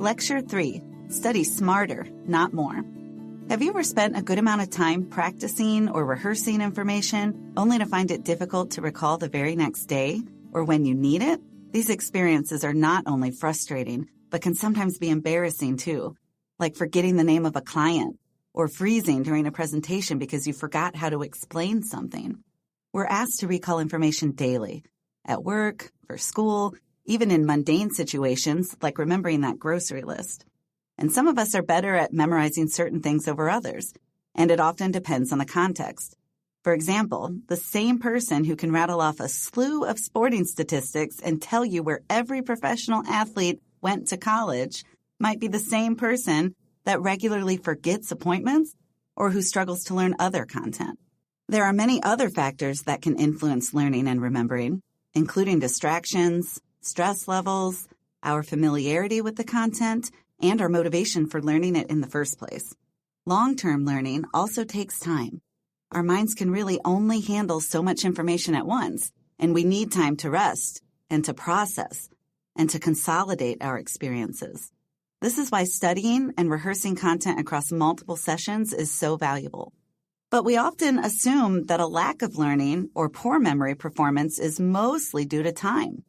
Lecture 3, Study Smarter, Not More. Have you ever spent a good amount of time practicing or rehearsing information only to find it difficult to recall the very next day or when you need it? These experiences are not only frustrating, but can sometimes be embarrassing too, like forgetting the name of a client or freezing during a presentation because you forgot how to explain something. We're asked to recall information daily, at work, for school, even in mundane situations like remembering that grocery list. And some of us are better at memorizing certain things over others, and it often depends on the context. For example, the same person who can rattle off a slew of sporting statistics and tell you where every professional athlete went to college might be the same person that regularly forgets appointments or who struggles to learn other content. There are many other factors that can influence learning and remembering, including distractions, stress levels, our familiarity with the content, and our motivation for learning it in the first place. Long-term learning also takes time. Our minds can really only handle so much information at once, and we need time to rest and to process and to consolidate our experiences. This is why studying and rehearsing content across multiple sessions is so valuable. But we often assume that a lack of learning or poor memory performance is mostly due to time,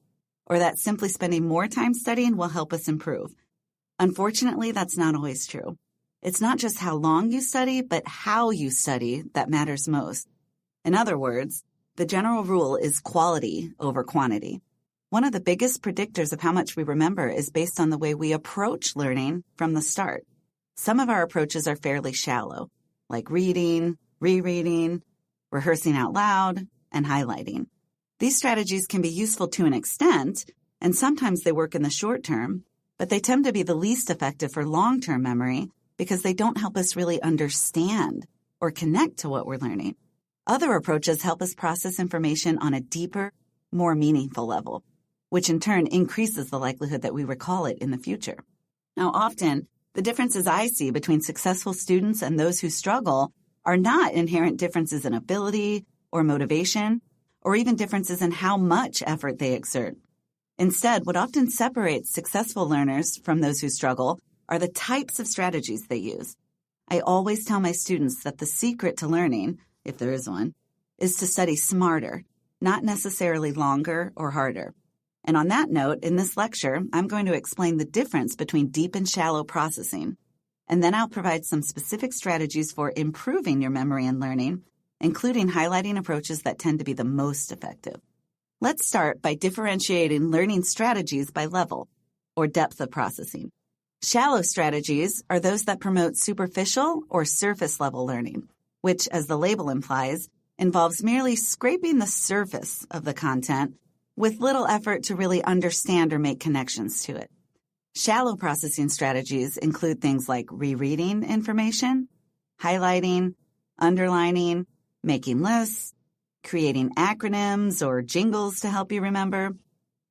or that simply spending more time studying will help us improve. Unfortunately, that's not always true. It's not just how long you study, but how you study that matters most. In other words, the general rule is quality over quantity. One of the biggest predictors of how much we remember is based on the way we approach learning from the start. Some of our approaches are fairly shallow, like reading, rereading, rehearsing out loud, and highlighting. These strategies can be useful to an extent, and sometimes they work in the short term, but they tend to be the least effective for long-term memory because they don't help us really understand or connect to what we're learning. Other approaches help us process information on a deeper, more meaningful level, which in turn increases the likelihood that we recall it in the future. Now, often, the differences I see between successful students and those who struggle are not inherent differences in ability or motivation, or even differences in how much effort they exert. Instead, what often separates successful learners from those who struggle are the types of strategies they use. I always tell my students that the secret to learning, if there is one, is to study smarter, not necessarily longer or harder. And on that note, in this lecture, I'm going to explain the difference between deep and shallow processing. And then I'll provide some specific strategies for improving your memory and learning, including highlighting approaches that tend to be the most effective. Let's start by differentiating learning strategies by level, or depth of processing. Shallow strategies are those that promote superficial or surface-level learning, which, as the label implies, involves merely scraping the surface of the content with little effort to really understand or make connections to it. Shallow processing strategies include things like rereading information, highlighting, underlining, making lists, creating acronyms or jingles to help you remember,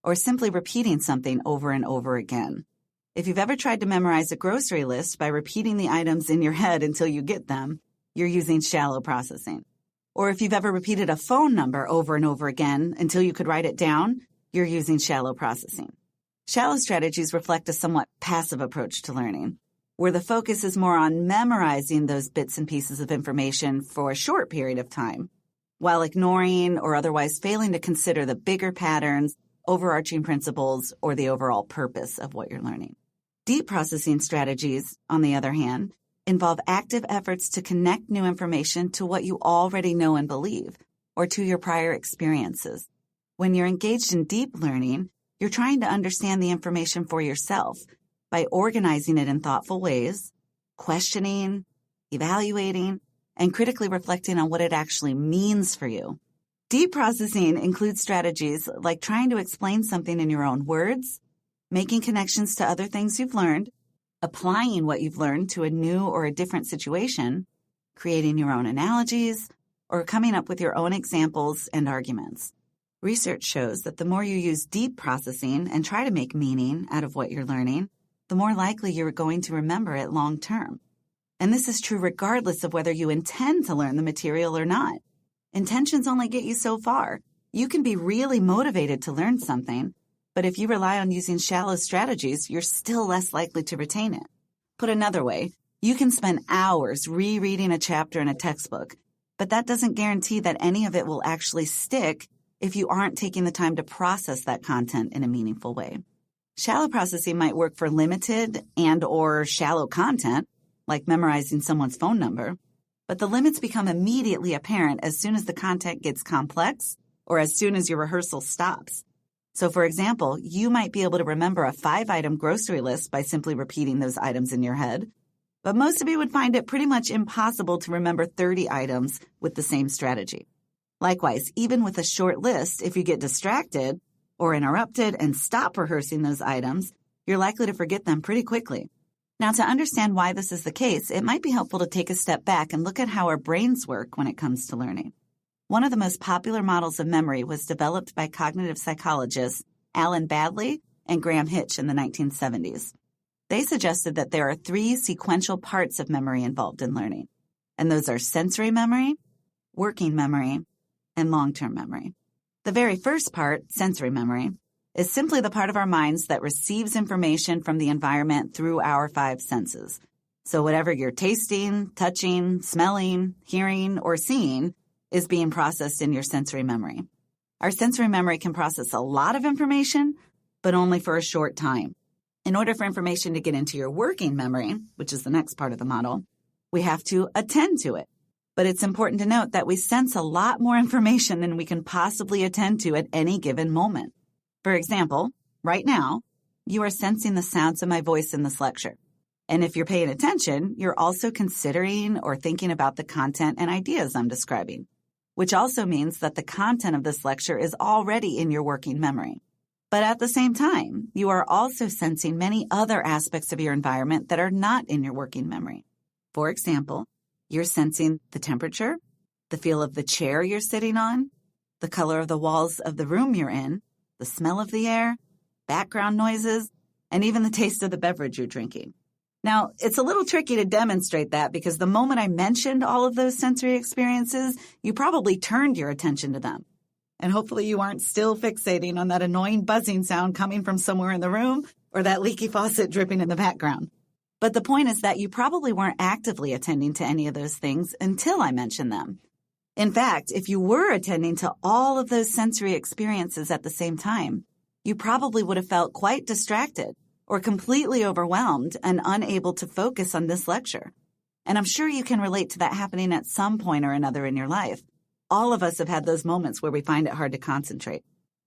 or simply repeating something over and over again. If you've ever tried to memorize a grocery list by repeating the items in your head until you get them, you're using shallow processing. Or if you've ever repeated a phone number over and over again until you could write it down, you're using shallow processing. Shallow strategies reflect a somewhat passive approach to learning, where the focus is more on memorizing those bits and pieces of information for a short period of time, while ignoring or otherwise failing to consider the bigger patterns, overarching principles, or the overall purpose of what you're learning. Deep processing strategies, on the other hand, involve active efforts to connect new information to what you already know and believe, or to your prior experiences. When you're engaged in deep learning, you're trying to understand the information for yourself by organizing it in thoughtful ways, questioning, evaluating, and critically reflecting on what it actually means for you. Deep processing includes strategies like trying to explain something in your own words, making connections to other things you've learned, applying what you've learned to a new or a different situation, creating your own analogies, or coming up with your own examples and arguments. Research shows that the more you use deep processing and try to make meaning out of what you're learning, the more likely you're going to remember it long term. And this is true regardless of whether you intend to learn the material or not. Intentions only get you so far. You can be really motivated to learn something, But if you rely on using shallow strategies, you're still less likely to retain it. Put another way, you can spend hours rereading a chapter in a textbook, but that doesn't guarantee that any of it will actually stick if you aren't taking the time to process that content in a meaningful way. Shallow processing might work for limited and/or shallow content, like memorizing someone's phone number, but the limits become immediately apparent as soon as the content gets complex or as soon as your rehearsal stops. So, for example, you might be able to remember a 5-item grocery list by simply repeating those items in your head, but most of you would find it pretty much impossible to remember 30 items with the same strategy. Likewise, even with a short list, if you get distracted or interrupted and stop rehearsing those items, you're likely to forget them pretty quickly. Now, to understand why this is the case, it might be helpful to take a step back and look at how our brains work when it comes to learning. One of the most popular models of memory was developed by cognitive psychologists Alan Badley and Graham Hitch in the 1970s. They suggested that there are 3 sequential parts of memory involved in learning, and those are sensory memory, working memory, and long-term memory. The very first part, sensory memory, is simply the part of our minds that receives information from the environment through our 5 senses. So whatever you're tasting, touching, smelling, hearing, or seeing is being processed in your sensory memory. Our sensory memory can process a lot of information, but only for a short time. In order for information to get into your working memory, which is the next part of the model, we have to attend to it. But it's important to note that we sense a lot more information than we can possibly attend to at any given moment. For example, right now, you are sensing the sounds of my voice in this lecture. And if you're paying attention, you're also considering or thinking about the content and ideas I'm describing, which also means that the content of this lecture is already in your working memory. But at the same time, you are also sensing many other aspects of your environment that are not in your working memory. For example, you're sensing the temperature, the feel of the chair you're sitting on, the color of the walls of the room you're in, the smell of the air, background noises, and even the taste of the beverage you're drinking. Now, it's a little tricky to demonstrate that because the moment I mentioned all of those sensory experiences, you probably turned your attention to them. And hopefully you aren't still fixating on that annoying buzzing sound coming from somewhere in the room or that leaky faucet dripping in the background. But the point is that you probably weren't actively attending to any of those things until I mentioned them. In fact, if you were attending to all of those sensory experiences at the same time, you probably would have felt quite distracted or completely overwhelmed and unable to focus on this lecture. And I'm sure you can relate to that happening at some point or another in your life. All of us have had those moments where we find it hard to concentrate.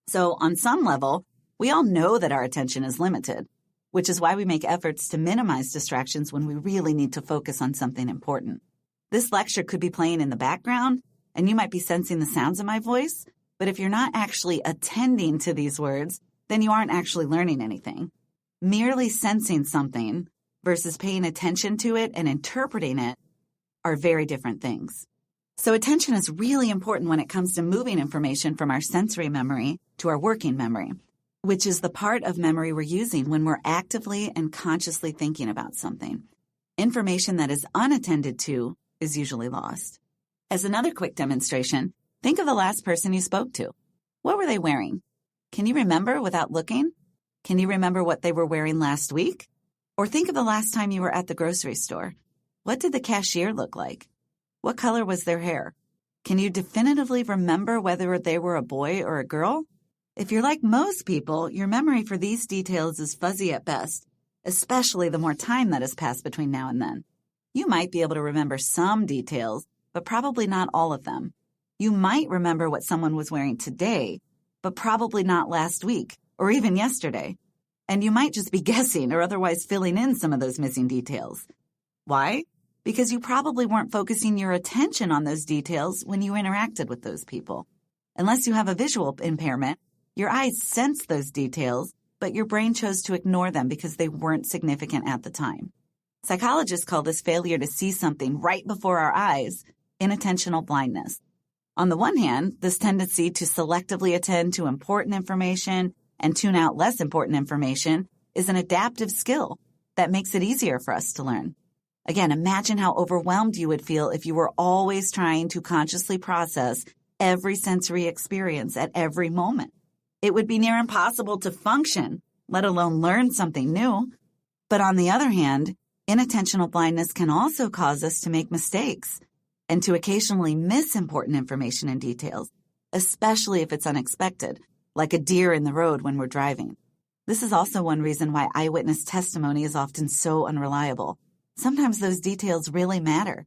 So on some level, we all know that our attention is limited, which is why we make efforts to minimize distractions when we really need to focus on something important. This lecture could be playing in the background, and you might be sensing the sounds of my voice, but if you're not actually attending to these words, then you aren't actually learning anything. Merely sensing something versus paying attention to it and interpreting it are very different things. So attention is really important when it comes to moving information from our sensory memory to our working memory, which is the part of memory we're using when we're actively and consciously thinking about something. Information that is unattended to is usually lost. As another quick demonstration, think of the last person you spoke to. What were they wearing? Can you remember without looking? Can you remember what they were wearing last week? Or think of the last time you were at the grocery store. What did the cashier look like? What color was their hair? Can you definitively remember whether they were a boy or a girl? If you're like most people, your memory for these details is fuzzy at best, especially the more time that has passed between now and then. You might be able to remember some details, but probably not all of them. You might remember what someone was wearing today, but probably not last week or even yesterday. And you might just be guessing or otherwise filling in some of those missing details. Why? Because you probably weren't focusing your attention on those details when you interacted with those people. Unless you have a visual impairment, your eyes sense those details, but your brain chose to ignore them because they weren't significant at the time. Psychologists call this failure to see something right before our eyes inattentional blindness. On the one hand, this tendency to selectively attend to important information and tune out less important information is an adaptive skill that makes it easier for us to learn. Again, imagine how overwhelmed you would feel if you were always trying to consciously process every sensory experience at every moment. It would be near impossible to function, let alone learn something new. But on the other hand, inattentional blindness can also cause us to make mistakes and to occasionally miss important information and details, especially if it's unexpected, like a deer in the road when we're driving. This is also one reason why eyewitness testimony is often so unreliable. Sometimes those details really matter.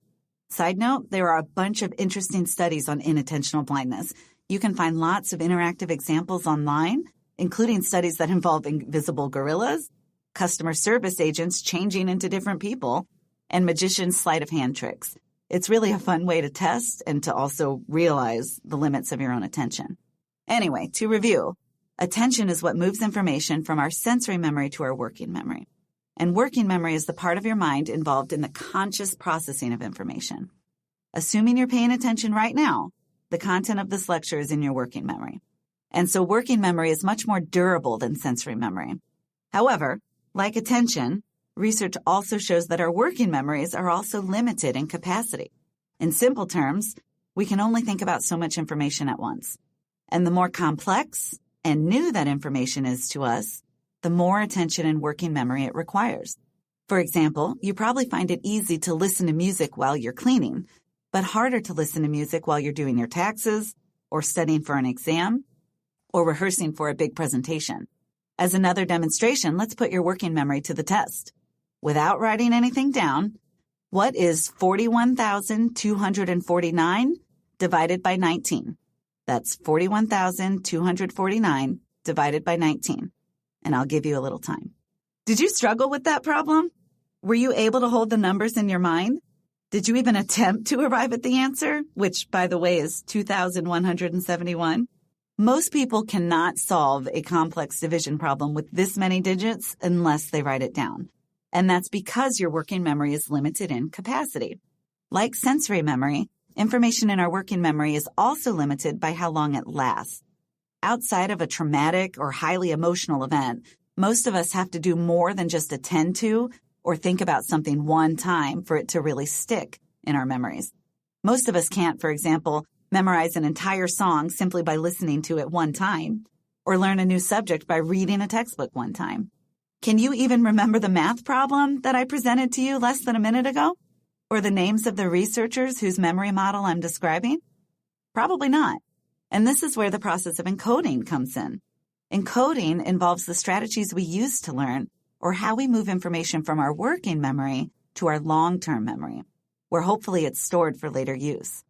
Side note, there are a bunch of interesting studies on inattentional blindness. You can find lots of interactive examples online, including studies that involve invisible gorillas, customer service agents changing into different people, and magicians' sleight of hand tricks. It's really a fun way to test and to also realize the limits of your own attention. Anyway, to review, attention is what moves information from our sensory memory to our working memory. And working memory is the part of your mind involved in the conscious processing of information. Assuming you're paying attention right now, the content of this lecture is in your working memory. And so working memory is much more durable than sensory memory. However, like attention, research also shows that our working memories are also limited in capacity. In simple terms, we can only think about so much information at once. And the more complex and new that information is to us, the more attention and working memory it requires. For example, you probably find it easy to listen to music while you're cleaning, but harder to listen to music while you're doing your taxes, or studying for an exam, or rehearsing for a big presentation. As another demonstration, let's put your working memory to the test. Without writing anything down, what is 41,249 divided by 19? That's 41,249 divided by 19. And I'll give you a little time. Did you struggle with that problem? Were you able to hold the numbers in your mind? Did you even attempt to arrive at the answer, which, by the way, is 2,171? Most people cannot solve a complex division problem with this many digits unless they write it down. And that's because your working memory is limited in capacity. Like sensory memory, information in our working memory is also limited by how long it lasts. Outside of a traumatic or highly emotional event, most of us have to do more than just attend to or think about something one time for it to really stick in our memories. Most of us can't, for example, memorize an entire song simply by listening to it one time, or learn a new subject by reading a textbook one time. Can you even remember the math problem that I presented to you less than a minute ago? Or the names of the researchers whose memory model I'm describing? Probably not. And this is where the process of encoding comes in. Encoding involves the strategies we use to learn, or how we move information from our working memory to our long-term memory, where hopefully it's stored for later use.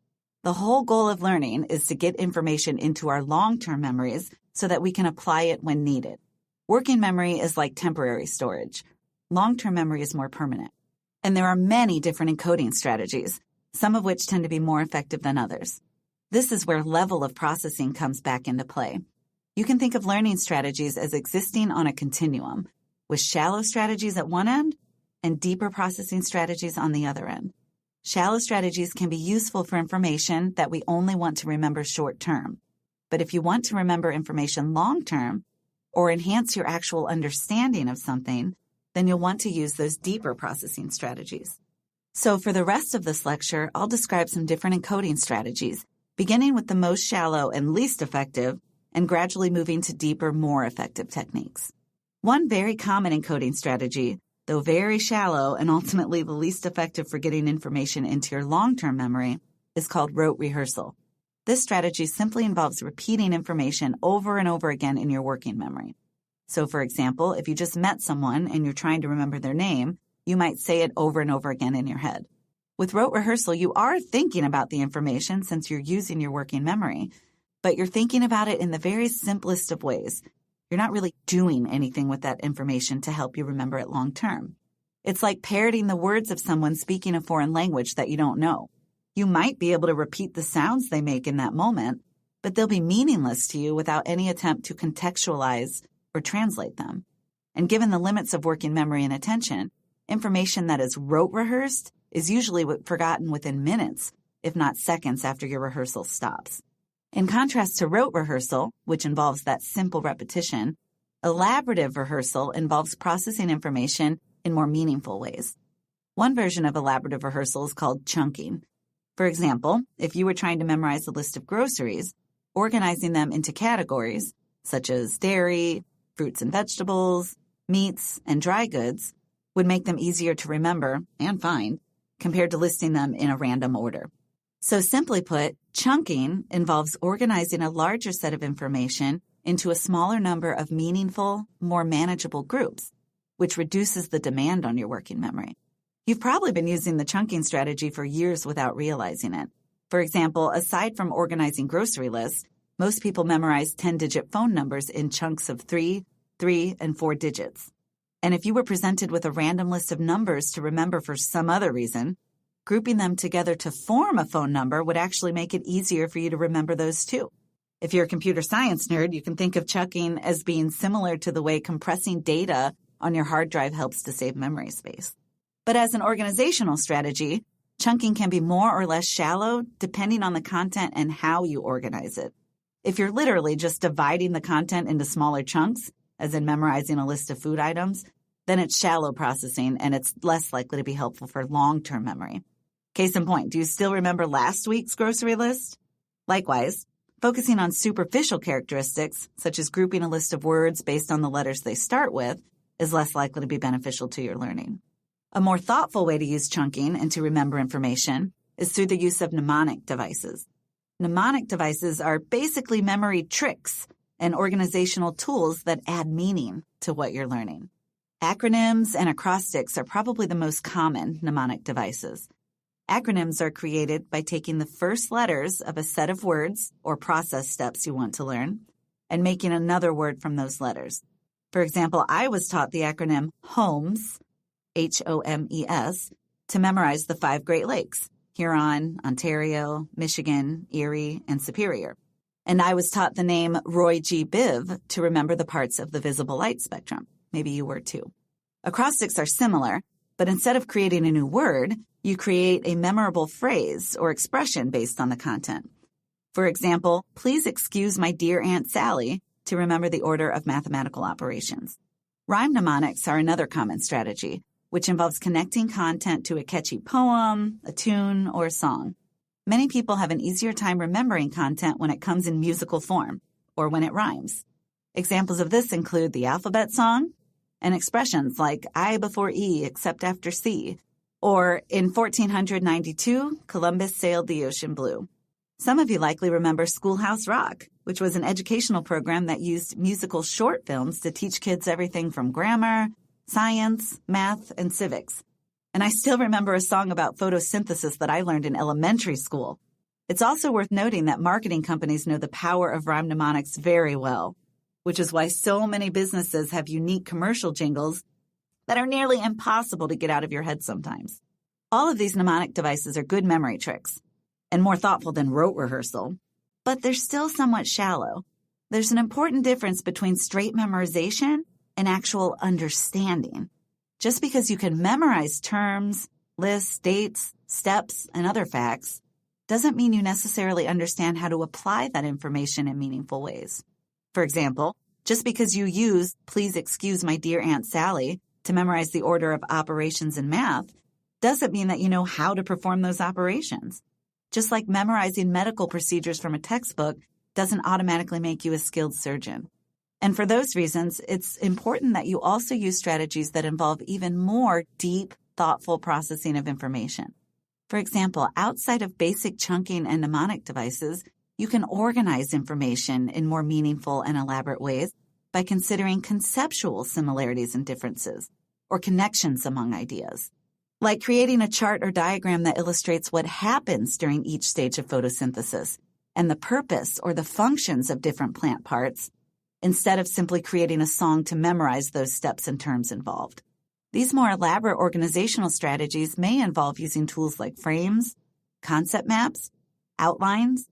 The whole goal of learning is to get information into our long-term memories so that we can apply it when needed. Working memory is like temporary storage. Long-term memory is more permanent. And there are many different encoding strategies, some of which tend to be more effective than others. This is where level of processing comes back into play. You can think of learning strategies as existing on a continuum, with shallow strategies at one end and deeper processing strategies on the other end. Shallow strategies can be useful for information that we only want to remember short term. But if you want to remember information long term, or enhance your actual understanding of something, then you'll want to use those deeper processing strategies. So for the rest of this lecture, I'll describe some different encoding strategies, beginning with the most shallow and least effective, and gradually moving to deeper, more effective techniques. One very common encoding strategy, though very shallow and ultimately the least effective for getting information into your long-term memory, is called rote rehearsal. This strategy simply involves repeating information over and over again in your working memory. So, for example, if you just met someone and you're trying to remember their name, you might say it over and over again in your head. With rote rehearsal, you are thinking about the information since you're using your working memory, but you're thinking about it in the very simplest of ways. You're not really doing anything with that information to help you remember it long term. It's like parroting the words of someone speaking a foreign language that you don't know. You might be able to repeat the sounds they make in that moment, but they'll be meaningless to you without any attempt to contextualize or translate them. And given the limits of working memory and attention, information that is rote rehearsed is usually forgotten within minutes, if not seconds after your rehearsal stops. In contrast to rote rehearsal, which involves that simple repetition, elaborative rehearsal involves processing information in more meaningful ways. One version of elaborative rehearsal is called chunking. For example, if you were trying to memorize a list of groceries, organizing them into categories, such as dairy, fruits and vegetables, meats, and dry goods, would make them easier to remember and find compared to listing them in a random order. So simply put, chunking involves organizing a larger set of information into a smaller number of meaningful, more manageable groups, which reduces the demand on your working memory. You've probably been using the chunking strategy for years without realizing it. For example, aside from organizing grocery lists, most people memorize 10-digit phone numbers in chunks of 3, and 4 digits. And if you were presented with a random list of numbers to remember for some other reason, grouping them together to form a phone number would actually make it easier for you to remember those too. If you're a computer science nerd, you can think of chunking as being similar to the way compressing data on your hard drive helps to save memory space. But as an organizational strategy, chunking can be more or less shallow depending on the content and how you organize it. If you're literally just dividing the content into smaller chunks, as in memorizing a list of food items, then it's shallow processing and it's less likely to be helpful for long-term memory. Case in point, do you still remember last week's grocery list? Likewise, focusing on superficial characteristics, such as grouping a list of words based on the letters they start with, is less likely to be beneficial to your learning. A more thoughtful way to use chunking and to remember information is through the use of mnemonic devices. Mnemonic devices are basically memory tricks and organizational tools that add meaning to what you're learning. Acronyms and acrostics are probably the most common mnemonic devices. Acronyms are created by taking the first letters of a set of words or process steps you want to learn and making another word from those letters. For example, I was taught the acronym HOMES, HOMES, to memorize the 5 Great Lakes, Huron, Ontario, Michigan, Erie, and Superior. And I was taught the name Roy G. Biv to remember the parts of the visible light spectrum. Maybe you were too. Acrostics are similar, but instead of creating a new word, you create a memorable phrase or expression based on the content. For example, please excuse my dear Aunt Sally to remember the order of mathematical operations. Rhyme mnemonics are another common strategy, which involves connecting content to a catchy poem, a tune, or a song. Many people have an easier time remembering content when it comes in musical form or when it rhymes. Examples of this include the alphabet song and expressions like I before E except after C, or in 1492, Columbus sailed the ocean blue. Some of you likely remember Schoolhouse Rock, which was an educational program that used musical short films to teach kids everything from grammar, science, math, and civics. And I still remember a song about photosynthesis that I learned in elementary school. It's also worth noting that marketing companies know the power of rhyme mnemonics very well, which is why so many businesses have unique commercial jingles that are nearly impossible to get out of your head sometimes. All of these mnemonic devices are good memory tricks and more thoughtful than rote rehearsal, but they're still somewhat shallow. There's an important difference between straight memorization and actual understanding. Just because you can memorize terms, lists, dates, steps, and other facts doesn't mean you necessarily understand how to apply that information in meaningful ways. For example, just because you use please excuse my dear Aunt Sally to memorize the order of operations in math doesn't mean that you know how to perform those operations. Just like memorizing medical procedures from a textbook doesn't automatically make you a skilled surgeon. And for those reasons, it's important that you also use strategies that involve even more deep, thoughtful processing of information. For example, outside of basic chunking and mnemonic devices, you can organize information in more meaningful and elaborate ways by considering conceptual similarities and differences, or connections among ideas, like creating a chart or diagram that illustrates what happens during each stage of photosynthesis and the purpose or the functions of different plant parts, instead of simply creating a song to memorize those steps and terms involved. These more elaborate organizational strategies may involve using tools like frames, concept maps, outlines,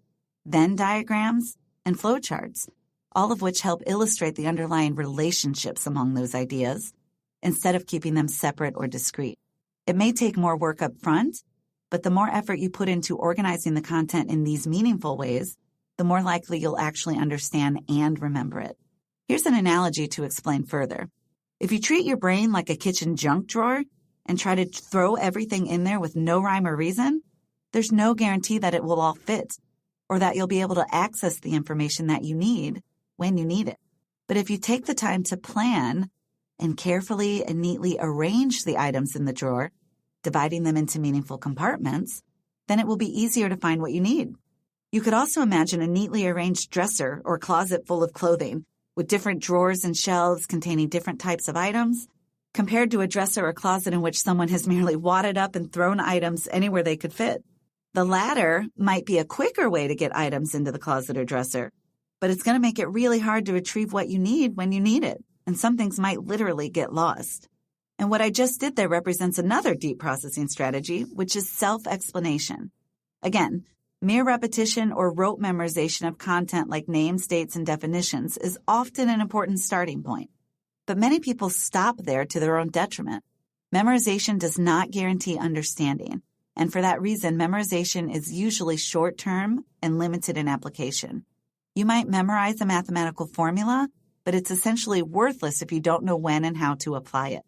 Venn diagrams, and flowcharts, all of which help illustrate the underlying relationships among those ideas, instead of keeping them separate or discrete. It may take more work up front, but the more effort you put into organizing the content in these meaningful ways, the more likely you'll actually understand and remember it. Here's an analogy to explain further. If you treat your brain like a kitchen junk drawer and try to throw everything in there with no rhyme or reason, there's no guarantee that it will all fit, or that you'll be able to access the information that you need when you need it. But if you take the time to plan and carefully and neatly arrange the items in the drawer, dividing them into meaningful compartments, then it will be easier to find what you need. You could also imagine a neatly arranged dresser or closet full of clothing with different drawers and shelves containing different types of items, compared to a dresser or closet in which someone has merely wadded up and thrown items anywhere they could fit. The latter might be a quicker way to get items into the closet or dresser, but it's going to make it really hard to retrieve what you need when you need it, and some things might literally get lost. And what I just did there represents another deep processing strategy, which is self-explanation. Again, mere repetition or rote memorization of content like names, dates, and definitions is often an important starting point. But many people stop there to their own detriment. Memorization does not guarantee understanding, and for that reason, memorization is usually short-term and limited in application. You might memorize a mathematical formula, but it's essentially worthless if you don't know when and how to apply it.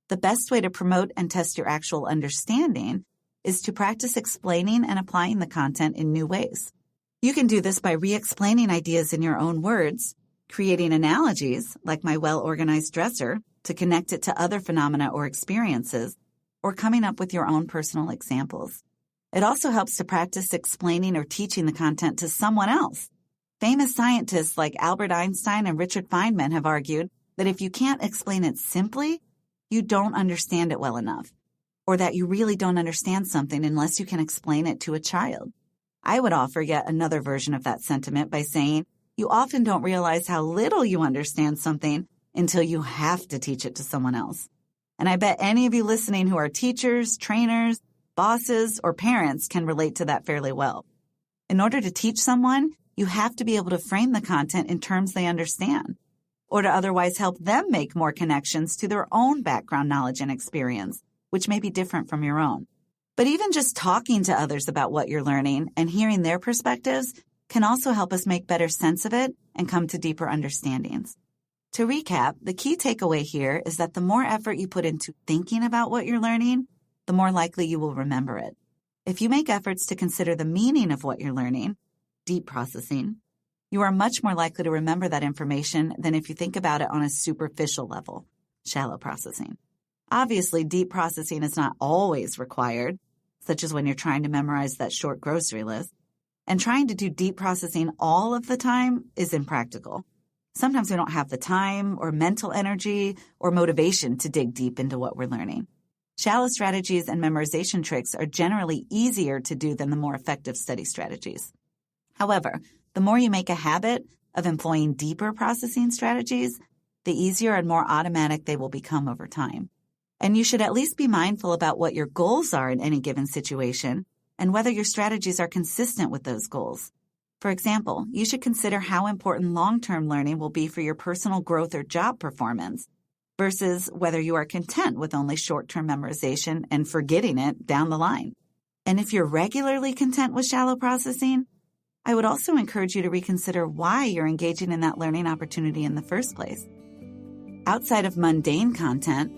The best way to promote and test your actual understanding is to practice explaining and applying the content in new ways. You can do this by re-explaining ideas in your own words, creating analogies, like my well-organized dresser, to connect it to other phenomena or experiences, or coming up with your own personal examples. It also helps to practice explaining or teaching the content to someone else. Famous scientists like Albert Einstein and Richard Feynman have argued that if you can't explain it simply, you don't understand it well enough, or that you really don't understand something unless you can explain it to a child. I would offer yet another version of that sentiment by saying, you often don't realize how little you understand something until you have to teach it to someone else. And I bet any of you listening who are teachers, trainers, bosses, or parents can relate to that fairly well. In order to teach someone, you have to be able to frame the content in terms they understand, or to otherwise help them make more connections to their own background knowledge and experience, which may be different from your own. But even just talking to others about what you're learning and hearing their perspectives can also help us make better sense of it and come to deeper understandings. To recap, the key takeaway here is that the more effort you put into thinking about what you're learning, the more likely you will remember it. If you make efforts to consider the meaning of what you're learning, deep processing, you are much more likely to remember that information than if you think about it on a superficial level, shallow processing. Obviously, deep processing is not always required, such as when you're trying to memorize that short grocery list. And trying to do deep processing all of the time is impractical. Sometimes we don't have the time or mental energy or motivation to dig deep into what we're learning. Shallow strategies and memorization tricks are generally easier to do than the more effective study strategies. However, the more you make a habit of employing deeper processing strategies, the easier and more automatic they will become over time. And you should at least be mindful about what your goals are in any given situation and whether your strategies are consistent with those goals. For example, you should consider how important long-term learning will be for your personal growth or job performance versus whether you are content with only short-term memorization and forgetting it down the line. And if you're regularly content with shallow processing, I would also encourage you to reconsider why you're engaging in that learning opportunity in the first place. Outside of mundane content,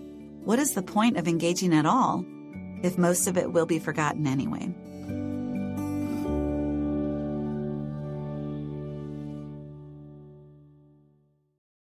what is the point of engaging at all if most of it will be forgotten anyway?